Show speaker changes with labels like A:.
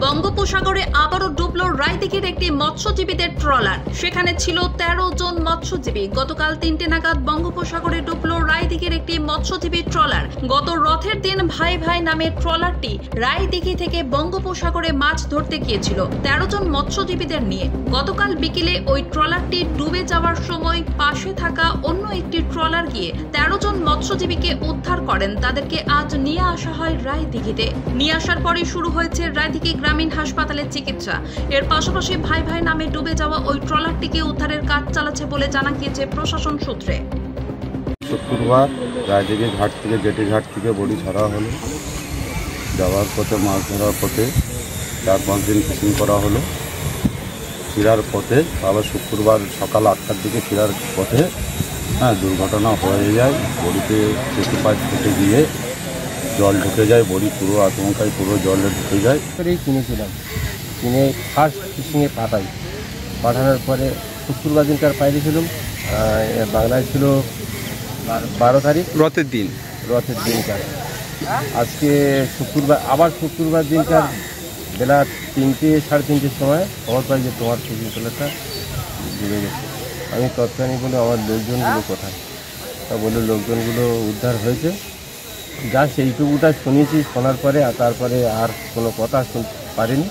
A: বঙ্গোপসাগরে আবারও ডুবল রায়দিঘির একটি মৎস্যজীবীদের ট্রলার। সেখানে ছিল 13 জন মৎস্যজীবী। গতকাল 3টে নাগাদ বঙ্গোপসাগরে ডুবল রায়দিঘির একটি মৎস্যজীবী ট্রলার। গত রথের দিন ভাই ভাই নামের ট্রলারটি রায়দিঘি থেকে বঙ্গোপসাগরে মাছ ধরতে গিয়েছিল 13 জন মৎস্যজীবীদের নিয়ে। গতকাল বিকেলে ওই ট্রলারটি ডুবে যাওয়ার সময় পাশে থাকা অন্য একটি ট্রলার গিয়ে 13 জন মৎস্যজীবীকে উদ্ধার করেন। তাদেরকে আজ নিয়ে আসা হয় রায়দিঘিতে। নিয়ে আসার পরে শুরু হয়েছে রায়দিঘি গ্রামীণ হাসপাতালের চিকিৎসা। এর পাশাপাশি ভাই ভাই নামে ডুবে যাওয়া ওই ট্রলারটিকে উদ্ধারের কাজ চালাচ্ছে বলে জানা গিয়েছে প্রশাসন সূত্রে।
B: শুক্রবার রায়দিঘি ঘাট থেকে জেটি ঘাট থেকে বডি ছাড়া হলো। যাওয়ার পথে মাছ ধরার পথে 4-5 দিন ফিশিং করা হলো। ফেরার পথে আবার শুক্রবার সকাল 8টার দিকে ফেরার পথে দুর্ঘটনা হয়ে যায়। বডিতে সেতু পাইপ ফেটে গিয়ে জল ঢুকে যায়। বডি পুরো আতঙ্কায় পুরো জলে ঢুকে যায়।
C: কিনেছিলাম, কিনে ফার্স্ট ফিশিংয়ে পাঠানোর পরে শুক্রবার দিনকার পাইছিলাম। বাংলায় ছিল 12 তারিখ
D: রথের দিনকার।
C: আজকে শুক্রবার, আবার শুক্রবার দিনকার বেলা 3টে সাড়ে 3টের সময় খবর পাই যে তোমার ফিশিং ট্রলারটা ডুবে গেছে। আমি তৎক্ষণিক বলে আমার লোকজনগুলো কোথায়, তা বলে লোকজনগুলো উদ্ধার হয়েছে। যা সেইটুকুটা শুনেছি, শোনার পরে তারপরে আর কোনো কথা শুনতে পারিনি।